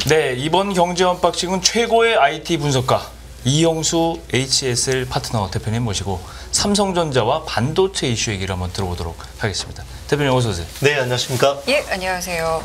네, 이번 경제 언박싱은 최고의 IT 분석가 이형수 HSL 파트너 대표님 모시고 삼성전자와 반도체 이슈 얘기를 한번 들어보도록 하겠습니다. 대표님 어서 오세요. 네, 안녕하십니까? 예, 안녕하세요.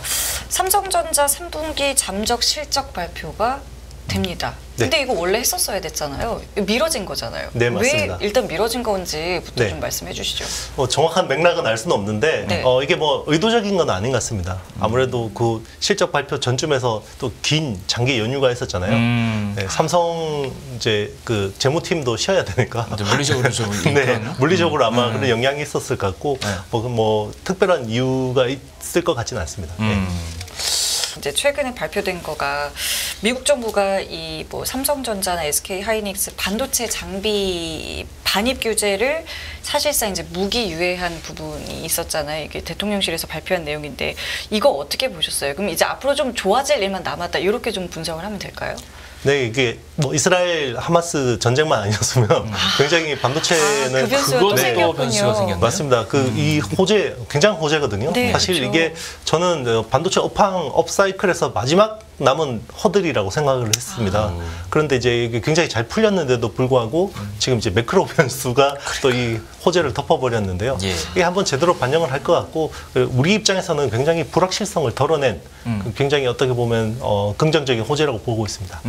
삼성전자 3분기 잠적 실적 발표가 됩니다. 근데 네. 이거 원래 했었어야 됐잖아요. 미뤄진 거잖아요. 네, 맞습니다. 왜 일단 미뤄진 건지부터 네. 좀 말씀해 주시죠. 정확한 맥락은 알 수는 없는데 네. 이게 뭐 의도적인 건 아닌 것 같습니다. 아무래도 그 실적 발표 전쯤에서 또 긴 장기 연휴가 있었잖아요. 네, 삼성 이제 그 재무팀도 쉬어야 되니까 물리적으로 좀 네, 물리적으로 아마 그런 영향이 있었을 것 같고 뭐 특별한 이유가 있을 것 같지는 않습니다. 네. 이제 최근에 발표된 거가 미국 정부가 이 뭐 삼성전자나 SK 하이닉스 반도체 장비 반입 규제를 사실상 이제 무기 유예한 부분이 있었잖아요. 이게 대통령실에서 발표한 내용인데 이거 어떻게 보셨어요? 그럼 이제 앞으로 좀 좋아질 일만 남았다 이렇게 좀 분석을 하면 될까요? 네, 이게 뭐 이스라엘 하마스 전쟁만 아니었으면 굉장히 반도체는 그 변수가 또 네, 생겼군요. 변수가 생겼네요. 맞습니다. 그 이 호재 굉장히 호재거든요. 네, 사실 그렇죠. 이게 저는 반도체 업사이클에서 마지막 남은 허들이라고 생각을 했습니다. 그런데 이제 이게 굉장히 잘 풀렸는데도 불구하고 지금 이제 매크로 변수가 또 이 호재를 덮어버렸는데요. 예. 이게 한번 제대로 반영을 할 것 같고 우리 입장에서는 굉장히 불확실성을 덜어낸 굉장히 어떻게 보면 긍정적인 호재라고 보고 있습니다.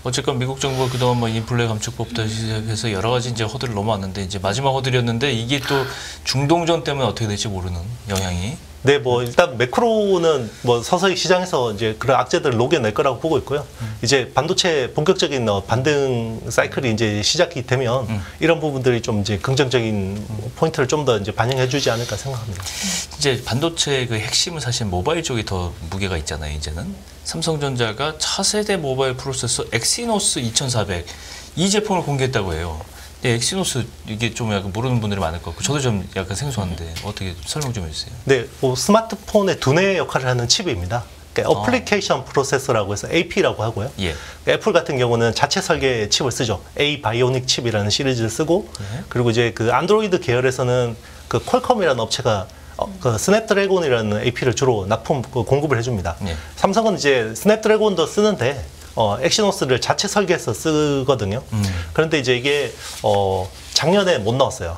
어쨌건 미국 정부가 그동안 뭐 인플레 감축법부터 시작해서 여러 가지 이제 허들을 넘어왔는데 이제 마지막 허들이었는데 이게 또 중동전 때문에 어떻게 될지 모르는 영향이. 네, 뭐 일단 매크로는 뭐 서서히 시장에서 이제 그런 악재들을 녹여낼 거라고 보고 있고요. 이제 반도체 본격적인 반등 사이클이 이제 시작이 되면 이런 부분들이 좀 이제 긍정적인 포인트를 좀 더 이제 반영해주지 않을까 생각합니다. 이제 반도체의 그 핵심은 사실 모바일 쪽이 더 무게가 있잖아요. 이제는 삼성전자가 차세대 모바일 프로세서 엑시노스 2400 이 제품을 공개했다고 해요. 네, 엑시노스 이게 좀 약간 모르는 분들이 많을 것 같고 저도 좀 약간 생소한데 어떻게 설명 좀 해주세요. 네, 뭐 스마트폰의 두뇌 역할을 하는 칩입니다. 그러니까 어플리케이션 프로세서라고 해서 AP라고 하고요. 예. 애플 같은 경우는 자체 설계 칩을 쓰죠. A 바이오닉 칩이라는 시리즈를 쓰고 그리고 이제 그 안드로이드 계열에서는 그 퀄컴이라는 업체가 그 스냅드래곤이라는 AP를 주로 납품 공급을 해줍니다. 예. 삼성은 이제 스냅드래곤도 쓰는데 엑시노스를 자체 설계해서 쓰거든요. 그런데 이제 이게 작년에 못 나왔어요.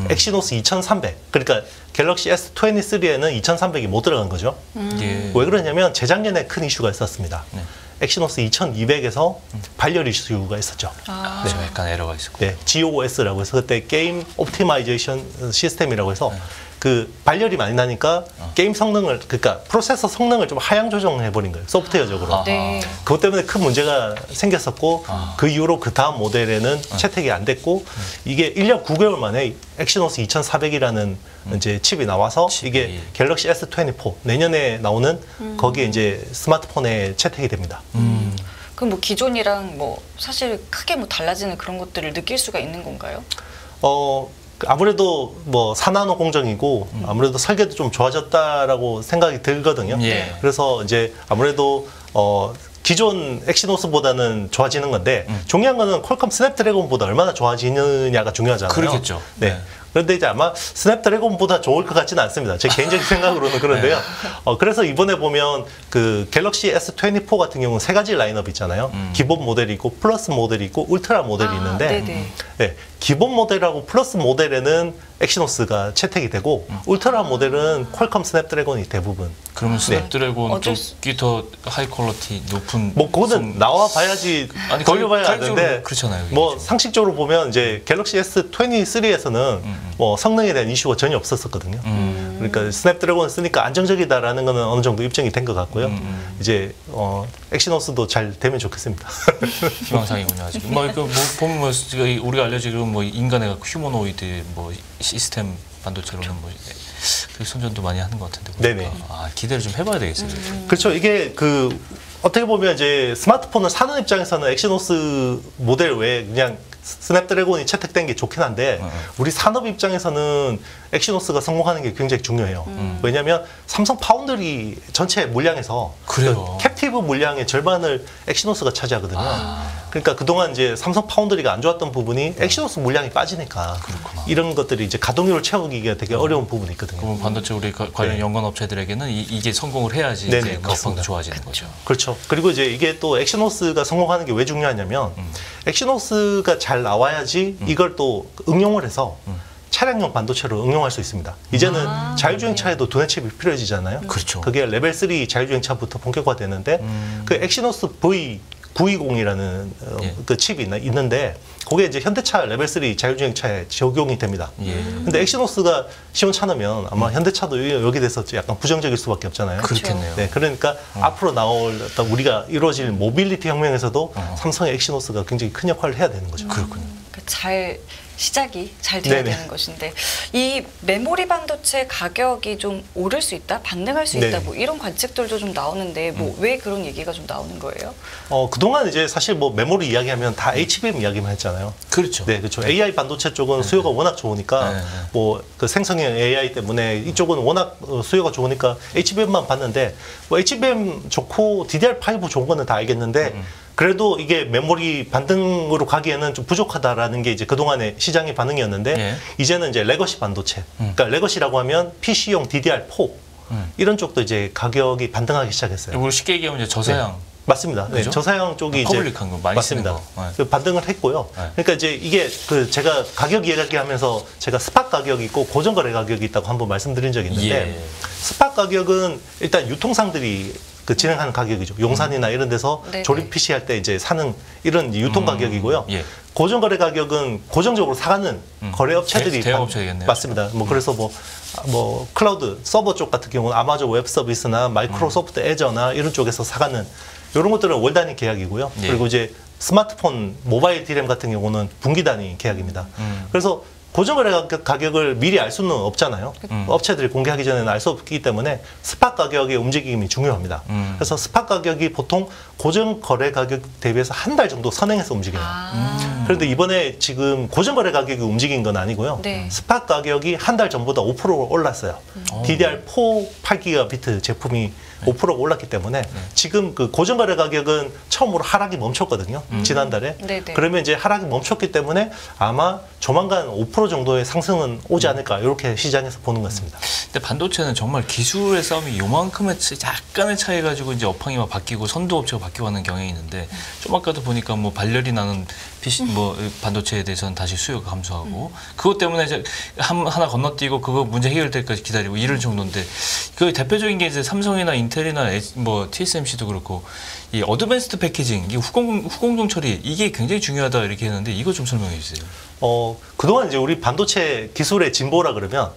엑시노스 2300. 그러니까 갤럭시 S23에는 2300이 못 들어간 거죠. 예. 왜 그러냐면 재작년에 큰 이슈가 있었습니다. 네. 엑시노스 2200에서 발열 이슈가 있었죠. 아, 네. 약간 에러가 있었고. 네, GOS라고 해서 그때 게임 옵티마이제이션 시스템이라고 해서 그 발열이 많이 나니까 게임 성능을 그러니까 프로세서 성능을 좀 하향 조정해 버린 거예요. 소프트웨어적으로. 네. 그것 때문에 큰 문제가 생겼었고 그 이후로 그 다음 모델에는 채택이 안 됐고 이게 1년 9개월 만에 엑시노스 2400이라는 이제 칩이 나와서 이게 갤럭시 S24 내년에 나오는 거기에 이제 스마트폰에 채택이 됩니다. 그럼 뭐 기존이랑 뭐 사실 크게 뭐 달라지는 그런 것들을 느낄 수가 있는 건가요? 아무래도 뭐 4나노 공정이고 아무래도 설계도 좀 좋아졌다라고 생각이 들거든요. 예. 그래서 이제 아무래도 기존 엑시노스보다는 좋아지는 건데 중요한 거는 퀄컴 스냅드래곤보다 얼마나 좋아지느냐가 중요하잖아요. 그렇겠죠. 네. 그런데 이제 아마 스냅드래곤보다 좋을 것 같지는 않습니다. 제 개인적인 생각으로는 그런데요. 그래서 이번에 보면 그 갤럭시 S24 같은 경우는 세 가지 라인업 있잖아요. 기본 모델이 있고 플러스 모델이 있고 울트라 모델이 있는데 네네. 네, 기본 모델하고 플러스 모델에는 엑시노스가 채택이 되고 울트라 모델은 퀄컴 스냅드래곤이 대부분. 그러면 스냅드래곤 어쩔 쪽이 더 하이 퀄리티 높은 뭐 그거는 나와 봐야지 아니, 돌려봐야 가격적으로 하는데 그렇잖아요. 그게 뭐 좀. 상식적으로 보면 이제 갤럭시 S23에서는 뭐 성능에 대한 이슈가 전혀 없었었거든요. 그러니까 스냅드래곤을 쓰니까 안정적이다라는 거는 어느 정도 입증이 된 것 같고요. 이제 엑시노스도 잘 되면 좋겠습니다. 희망사항이군요. 아직. 뭐 이거 뭐 보면 뭐 우리가 알려지기로 뭐 인간의 휴머노이드 뭐 시스템 반도체로는 뭐 그 선전도 많이 하는 것 같은데. 보니까. 네네. 아, 기대를 좀 해봐야 되겠어요. 그렇죠. 이게 그 어떻게 보면 이제 스마트폰을 사는 입장에서는 엑시노스 모델 외에 그냥 스냅드래곤이 채택된 게 좋긴 한데 우리 산업 입장에서는 엑시노스가 성공하는 게 굉장히 중요해요. 왜냐하면 삼성 파운드리 전체 물량에서 그래요. 그 캡티브 물량의 절반을 엑시노스가 차지하거든요. 그러니까 그동안 이제 삼성 파운드리가 안 좋았던 부분이 엑시노스 물량이 빠지니까 그렇구나. 이런 것들이 이제 가동률을 채우기가 되게 어려운 부분이 있거든요. 그럼 반도체 우리 관련 네. 연관 업체들에게는 이게 성공을 해야지 네네, 이제 가성도 맞습니다. 좋아지는 거죠. 그렇죠. 그리고 이제 이게 또 엑시노스가 성공하는 게 왜 중요하냐면 엑시노스가 잘 나와야지 이걸 또 응용을 해서 차량용 반도체로 응용할 수 있습니다. 이제는 자율주행차에도 두뇌 칩이 필요해지잖아요. 그렇죠. 그게 레벨 3 자율주행차부터 본격화되는데 그 엑시노스 V920이라는 예. 그 칩이 있는데 그게 이제 현대차 레벨 3 자율주행차에 적용이 됩니다. 예. 근데 엑시노스가 시원찮으면 아마 현대차도 여기 대해서 약간 부정적일 수밖에 없잖아요. 그렇겠네요. 네, 그러니까 앞으로 나올 어떤 우리가 이루어질 모빌리티 혁명에서도 삼성의 엑시노스가 굉장히 큰 역할을 해야 되는 거죠. 그렇군요. 잘 시작이 잘 돼야 네네. 되는 것인데 이 메모리 반도체 가격이 좀 오를 수 있다, 반등할 수 있다, 네. 뭐 이런 관측들도 좀 나오는데 뭐 왜 그런 얘기가 좀 나오는 거예요? 그동안 이제 사실 뭐 메모리 이야기하면 다 HBM 이야기만 했잖아요. 그렇죠. 네, 그렇죠. AI 반도체 쪽은 수요가 워낙 좋으니까 네. 뭐 그 생성형 AI 때문에 이쪽은 워낙 수요가 좋으니까 HBM만 봤는데 뭐 HBM 좋고 DDR5 좋은 거는 다 알겠는데 그래도 이게 메모리 반등으로 가기에는 좀 부족하다라는 게 이제 그동안의 시장의 반응이었는데 예. 이제는 이제 레거시 반도체. 그러니까 레거시라고 하면 PC용 DDR4 이런 쪽도 이제 가격이 반등하기 시작했어요. 이걸 쉽게 얘기하면 이제 저사양. 맞습니다. 네, 그죠? 저사양 쪽이 이제 퍼블릭한 거 많이 맞습니다. 쓰는 거. 네. 그 반등을 했고요. 네. 그러니까 이제 이게 그 제가 가격 이야기하면서 제가 스팟 가격이 있고 고정거래 가격이 있다고 한번 말씀드린 적이 있는데 예. 스팟 가격은 일단 유통상들이 그 진행하는 가격이죠. 용산이나 이런 데서 네네. 조립 PC 할 때 이제 사는 이런 유통 가격이고요. 예. 고정거래 가격은 고정적으로 사가는 거래업체들이 대형 업체겠네요. 맞습니다. 뭐 그래서 뭐 클라우드 서버 쪽 같은 경우는 아마존 웹 서비스나 마이크로소프트 애저나 이런 쪽에서 사가는 이런 것들은 월 단위 계약이고요. 예. 그리고 이제 스마트폰 모바일 디램 같은 경우는 분기 단위 계약입니다. 그래서 고정거래 가격을 미리 알 수는 없잖아요. 업체들이 공개하기 전에는 알 수 없기 때문에 스팟 가격의 움직임이 중요합니다. 그래서 스팟 가격이 보통 고정거래 가격 대비해서 한 달 정도 선행해서 움직여요. 그런데 이번에 지금 고정거래 가격이 움직인 건 아니고요. 네. 스팟 가격이 한 달 전보다 5% 올랐어요. DDR4 8GB 제품이 5%가 올랐기 때문에 지금 그 고정거래 가격은 처음으로 하락이 멈췄거든요. 지난달에. 네네. 그러면 이제 하락이 멈췄기 때문에 아마 조만간 5% 정도의 상승은 오지 않을까 이렇게 시장에서 보는 것 같습니다. 근데 반도체는 정말 기술의 싸움이 요만큼의 약간의 차이 가지고 이제 업황이 막 바뀌고 선도 업체가 바뀌고 하는 경향이 있는데 좀 아까도 보니까 뭐 발열이 나는 PC 뭐 반도체에 대해서는 다시 수요가 감소하고 그것 때문에 이제 하나 건너뛰고 그거 문제 해결될 때까지 기다리고 이럴 정도인데 그 대표적인 게 이제 삼성이나 인텔이나 뭐 TSMC도 그렇고 이 어드밴스드 패키징 이게 후공정 처리 이게 굉장히 중요하다 이렇게 했는데 이거 좀 설명해 주세요. 그동안 이제 우리 반도체 기술의 진보라 그러면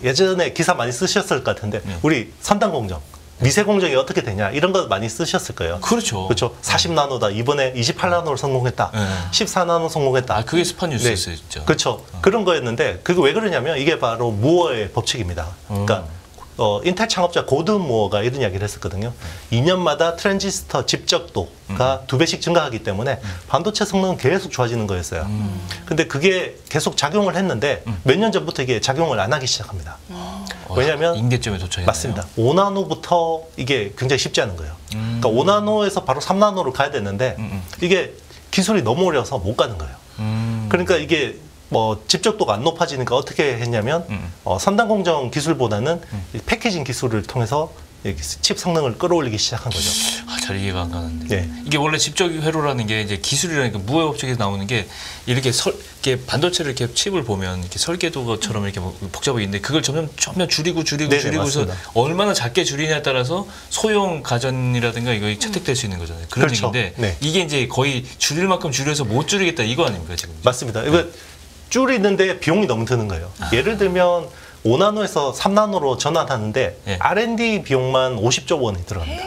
예전에 기사 많이 쓰셨을 것 같은데 우리 3단 공정 미세 공정이 어떻게 되냐 이런 거 많이 쓰셨을 거예요. 그렇죠. 그렇죠. 40나노다. 이번에 28나노를 성공했다. 14나노 성공했다. 아 그게 스파 네. 뉴스였죠. 그렇죠. 그런 거였는데 그게 왜 그러냐면 이게 바로 무어의 법칙입니다. 그러니까 인텔 창업자 고든 무어가 이런 이야기를 했었거든요. 2년마다 트랜지스터 집적도가 2배씩 증가하기 때문에 반도체 성능은 계속 좋아지는 거였어요. 근데 그게 계속 작용을 했는데 몇 년 전부터 이게 작용을 안 하기 시작합니다. 왜냐하면 임계점에 도착했네요. 맞습니다. 5나노부터 이게 굉장히 쉽지 않은 거예요. 그러니까 5나노에서 바로 3나노로 가야 되는데 이게 기술이 너무 어려워서 못 가는 거예요. 그러니까 이게 뭐 집적도가 안 높아지니까 어떻게 했냐면 3단 공정 기술보다는 이 패키징 기술을 통해서 칩 성능을 끌어올리기 시작한 거죠. 잘 이해가 안 가는데. 네. 이게 원래 집적 회로라는 게 이제 기술이라는 게 무해 법칙에서 나오는 게 이렇게 이렇게 반도체를 이렇게 칩을 보면 이렇게 설계도처럼 이렇게 복잡하게 있는데 그걸 점점 줄이고 네네, 해서 맞습니다. 얼마나 작게 줄이냐에 따라서 소형 가전이라든가 이거 채택될 수 있는 거잖아요. 그런 그렇죠. 얘기인데 네. 이게 이제 거의 줄일 만큼 줄여서 못 줄이겠다 이거 아닙니까 지금? 맞습니다. 이거 줄이는데 비용이 너무 드는 거예요. 예를 들면 5나노에서 3나노로 전환하는데 예. R&D 비용만 50조 원이 들어갑니다.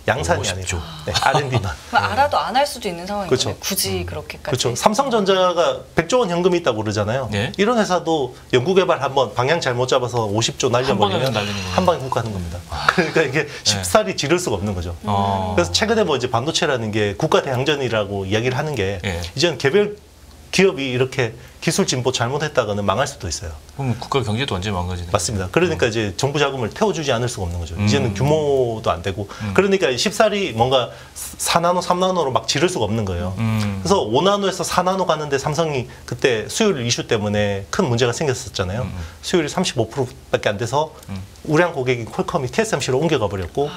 양산이 50조. 아니죠. 네, R&D만. 알아도 안 할 수도 있는 상황이거든요. 그렇죠. 굳이 그렇게까지. 그렇죠. 삼성전자가 100조 원 현금이 있다고 그러잖아요. 네. 이런 회사도 연구개발 한번 방향 잘못 잡아서 50조 날려버리면 한 번에 날리는 거예요. 한 방에 훅 가는 겁니다. 그러니까 이게 쉽사리 지를 수가 없는 거죠. 그래서 최근에 뭐 이제 반도체라는 게 국가 대항전이라고 이야기를 하는 게 예. 이제는 개별 기업이 이렇게 기술 진보 잘못했다가는 망할 수도 있어요. 그럼 국가 경제도 완전히 망가지네. 맞습니다. 그러니까 이제 정부 자금을 태워주지 않을 수가 없는 거죠. 이제는 규모도 안 되고. 그러니까 쉽사리 뭔가 4나노, 3나노로 막 지를 수가 없는 거예요. 그래서 5나노에서 4나노 가는데 삼성이 그때 수율 이슈 때문에 큰 문제가 생겼었잖아요. 수율이 35%밖에 안 돼서 우량 고객인 퀄컴이 TSMC로 옮겨가 버렸고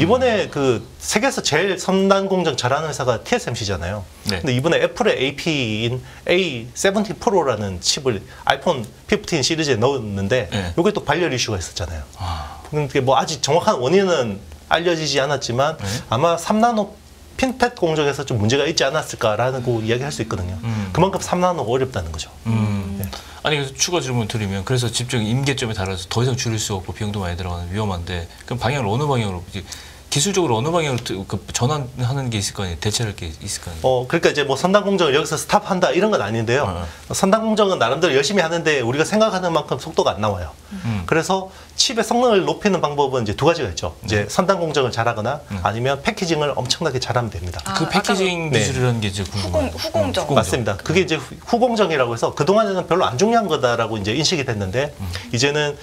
이번에 그 세계에서 제일 첨단 공정 잘하는 회사가 TSMC잖아요. 네. 근데 이번에 애플의 AP인 A17 프로라는 칩을 아이폰 15 시리즈에 넣었는데 네. 이게 또 발열 이슈가 있었잖아요. 아. 그게 뭐 아직 정확한 원인은 알려지지 않았지만 아마 3나노 핀팻 공정에서 좀 문제가 있지 않았을까라는 거 이야기할 수 있거든요. 그만큼 3나노가 어렵다는 거죠. 네. 아니 그래서 추가 질문 드리면 그래서 집중 임계점에 따라서 더 이상 줄일 수 없고 비용도 많이 들어가는 위험한데 그럼 방향을 어느 방향으로 이제 기술적으로 어느 방향으로 그 전환하는 게 있을 거 아니에요? 대체할 게 있을 거 아니에요? 그러니까 이제 뭐 선단 공정을 여기서 스탑한다 이런 건 아닌데요. 선단 공정은 나름대로 열심히 하는데 우리가 생각하는 만큼 속도가 안 나와요. 그래서 칩의 성능을 높이는 방법은 이제 두 가지가 있죠. 이제 선단 공정을 잘하거나 아니면 패키징을 엄청나게 잘하면 됩니다. 아, 그 패키징 네. 기술이라는 게 이제 궁금해요. 후공정. 맞습니다. 그게 이제 후공정이라고 해서 그동안에는 별로 안 중요한 거다라고 이제 인식이 됐는데 이제는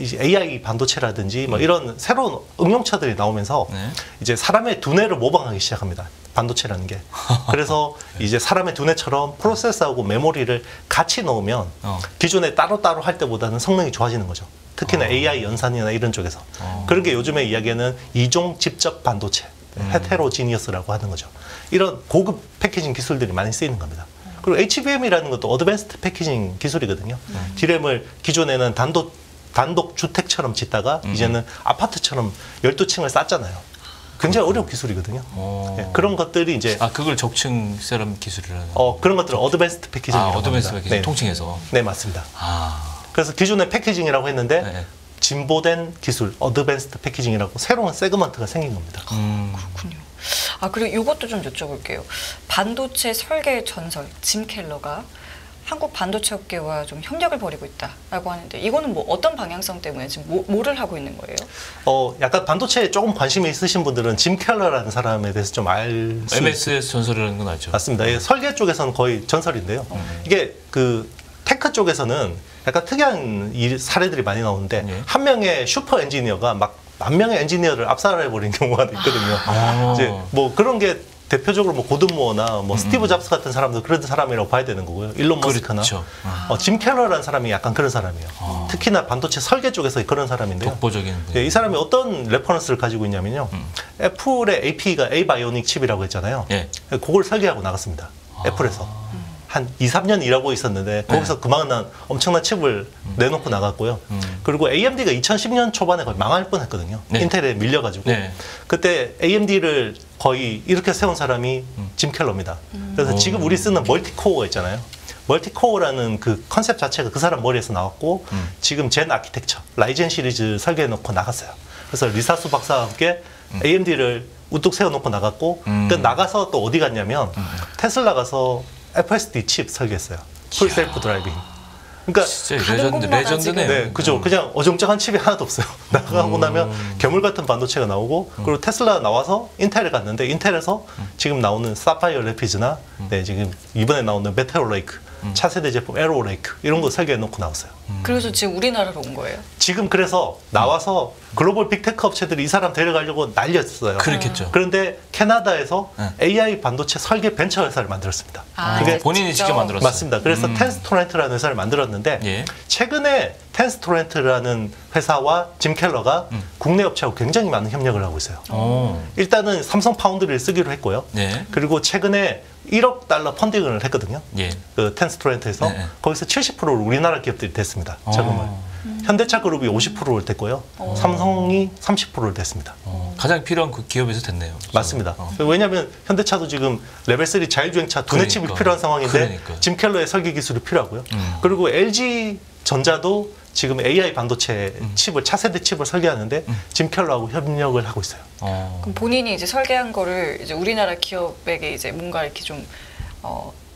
이제 AI 반도체라든지 뭐 이런 새로운 응용차들이 나오면서 네. 이제 사람의 두뇌를 모방하기 시작합니다. 반도체라는 게. 그래서 이제 사람의 두뇌처럼 프로세서하고 메모리를 같이 넣으면 기존에 따로따로 할 때보다는 성능이 좋아지는 거죠. 특히나 AI 연산이나 이런 쪽에서. 그런 게 요즘에 이야기하는 이종 집적 반도체, 헤테로지니어스라고 하는 거죠. 이런 고급 패키징 기술들이 많이 쓰이는 겁니다. 그리고 HBM이라는 것도 어드밴스드 패키징 기술이거든요. D램을 기존에는 단독 주택처럼 짓다가 이제는 아파트처럼 12층을 쌓잖아요. 굉장히 어려운 기술이거든요. 네, 그런 것들이 이제 그걸 적층 세럼 기술이라는. 그런 것들은 어드밴스드 패키징이라고 어드밴스 합니다. 패키징 네. 통칭해서. 네, 맞습니다. 그래서 기존에 패키징이라고 했는데 네. 진보된 기술, 어드밴스드 패키징이라고 새로운 세그먼트가 생긴 겁니다. 그렇군요. 그리고 이것도 좀 여쭤볼게요. 반도체 설계 전설 짐 켈러가 한국 반도체 업계와 좀 협력을 벌이고 있다라고 하는데 이거는 뭐 어떤 방향성 때문에 지금 뭐를 하고 있는 거예요? 약간 반도체에 조금 관심이 있으신 분들은 짐 켈러라는 사람에 대해서 좀 알 수 MSS 전설이라는 건 알죠. 맞습니다. 이게 설계 쪽에서는 거의 전설인데요. 이게 그 테크 쪽에서는 약간 특이한 사례들이 많이 나오는데 예. 한 명의 슈퍼 엔지니어가 막 만 명의 엔지니어를 압살해버린 경우가 있거든요. 이제 뭐 그런 게 대표적으로 뭐 고든 모어나 뭐 스티브 잡스 같은 사람도 그런 사람이라고 봐야 되는 거고요. 일론 머스크나 그렇죠. 짐 켈러라는 사람이 약간 그런 사람이에요. 특히나 반도체 설계 쪽에서 그런 사람인데요. 독보적인 분. 이 사람이 어떤 레퍼런스를 가지고 있냐면요. 애플의 AP가 A-바이오닉 칩이라고 했잖아요. 예. 그걸 설계하고 나갔습니다. 애플에서. 한 2, 3년 일하고 있었는데 거기서 그만한 엄청난 칩을 내놓고 나갔고요. 그리고 AMD가 2010년 초반에 거의 망할 뻔했거든요. 네. 인텔에 밀려가지고. 네. 그때 AMD를 거의 이렇게 세운 사람이 짐 켈러입니다. 그래서 지금 우리 쓰는 멀티코어가 있잖아요. 멀티코어라는 그 컨셉 자체가 그 사람 머리에서 나왔고 지금 젠 아키텍처, 라이젠 시리즈 설계해놓고 나갔어요. 그래서 리사수 박사와 함께 AMD를 우뚝 세워놓고 나갔고 또 나가서 또 어디 갔냐면 테슬라 가서 FSD 칩 설계했어요. 풀 셀프 드라이빙. 그러니까 진짜 가는 곳마다 레전드네요. 네, 그죠. 그냥 어정쩡한 칩이 하나도 없어요. 나가고 나면 괴물 같은 반도체가 나오고 그리고 테슬라 나와서 인텔에 갔는데 인텔에서 지금 나오는 사파이어 레피즈나 네, 지금 이번에 나오는 메테오 레이크, 차세대 제품 에로 레이크 이런 거 설계해 놓고 나왔어요. 그래서 지금 우리나라로 온 거예요? 지금 그래서 나와서 글로벌 빅테크 업체들이 이 사람 데려가려고 난리였어요. 그렇겠죠. 그런데 캐나다에서 네. AI 반도체 설계 벤처 회사를 만들었습니다. 그게 본인이 직접 만들었어요. 맞습니다. 그래서 텐스토렌트라는 회사를 만들었는데 예. 최근에 텐스토렌트라는 회사와 짐 켈러가 국내 업체하고 굉장히 많은 협력을 하고 있어요. 일단은 삼성 파운드리를 쓰기로 했고요. 네. 그리고 최근에 1억 달러 펀딩을 했거든요. 예. 그 텐스토렌트에서 네. 거기서 70%를 우리나라 기업들이 됐습니다. 자금을. 현대차 그룹이 50%를 됐고요. 삼성이 30%를 됐습니다. 가장 필요한 그 기업에서 됐네요. 맞습니다. 왜냐하면 현대차도 지금 레벨 3 자율주행차 두뇌 칩이 그러니까. 필요한 상황인데 그러니까. 짐 켈러의 설계 기술이 필요하고요. 그리고 LG 전자도 지금 AI 반도체 칩을 차세대 칩을 설계하는데 짐 켈러하고 협력을 하고 있어요. 그럼 본인이 이제 설계한 거를 이제 우리나라 기업에게 이제 뭔가 이렇게 좀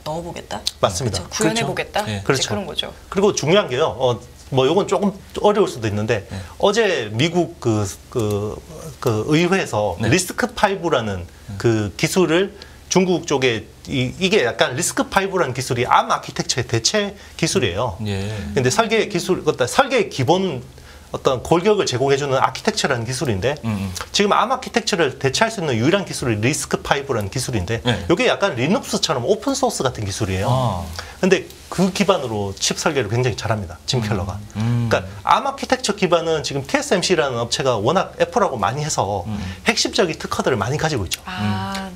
넣어보겠다? 맞습니다. 그렇죠? 구현해보겠다? 예. 이제 그렇죠. 그런 거죠. 그리고 중요한 게요. 뭐 요건 조금 어려울 수도 있는데 어제 미국 그 의회에서 네. 리스크 5라는 그 기술을 중국 쪽에 이게 약간 리스크5라는 기술이 암 아키텍처의 대체 기술이에요. 예. 근데 설계 기술, 설계의 기본 어떤 골격을 제공해주는 아키텍처라는 기술인데 지금 암 아키텍처를 대체할 수 있는 유일한 기술이 리스크5라는 기술인데 네. 이게 약간 리눅스처럼 오픈 소스 같은 기술이에요. 근데 그 기반으로 칩 설계를 굉장히 잘합니다. 짐 켈러가. 그러니까 암 아키텍처 기반은 지금 TSMC라는 업체가 워낙 애플하고 많이 해서 핵심적인 특허들을 많이 가지고 있죠.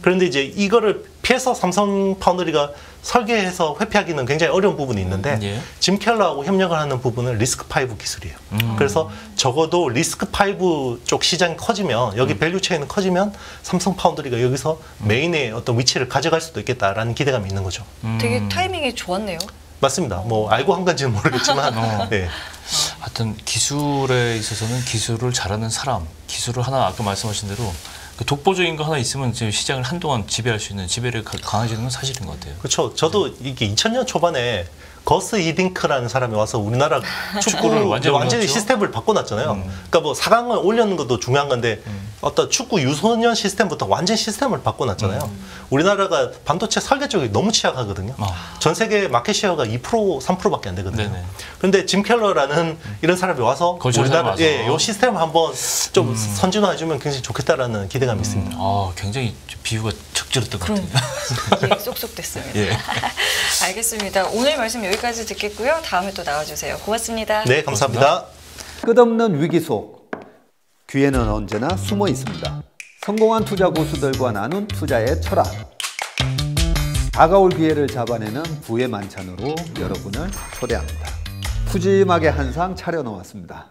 그런데 이제 이거를 피해서 삼성 파운드리가 설계해서 회피하기는 굉장히 어려운 부분이 있는데 예. 짐 켈러하고 협력을 하는 부분은 리스크5 기술이에요. 그래서 적어도 리스크5 쪽 시장이 커지면 여기 밸류 체인이 커지면 삼성 파운드리가 여기서 메인의 어떤 위치를 가져갈 수도 있겠다라는 기대감이 있는 거죠. 되게 타이밍이 좋았네요. 맞습니다. 뭐 알고 한 건지는 모르겠지만 네. 하여튼 기술에 있어서는 기술을 잘하는 사람, 기술을 하나 아까 말씀하신 대로 그 독보적인 거 하나 있으면 지금 시장을 한동안 지배할 수 있는 지배를 강해지는 건 사실인 것 같아요. 그렇죠. 저도 이게 2000년 초반에 거스 이딩크라는 사람이 와서 우리나라 축구를 완전히 시스템을 바꿔놨잖아요. 그러니까 뭐 4강을 올려는 것도 중요한 건데 어떤 축구 유소년 시스템부터 완전 시스템을 바꿔놨잖아요. 우리나라가 반도체 설계 쪽이 너무 취약하거든요. 전 세계 마켓 셰어가 2% 3%밖에 안 되거든요. 네네. 그런데 짐 켈러라는 이런 사람이 와서 우리나라 요 시스템을 한번 좀 선진화해주면 굉장히 좋겠다라는 기대감이 있습니다. 굉장히 비유가 적절했던 것 같아요. 예, 쏙쏙 됐습니다. 예. 알겠습니다. 오늘 말씀 여기까지 듣겠고요. 다음에 또 나와주세요. 고맙습니다. 네, 감사합니다. 끝없는 위기 속 기회는 언제나 숨어 있습니다. 성공한 투자 고수들과 나눈 투자의 철학. 다가올 기회를 잡아내는 부의 만찬으로 여러분을 초대합니다. 푸짐하게 한 상 차려놓았습니다.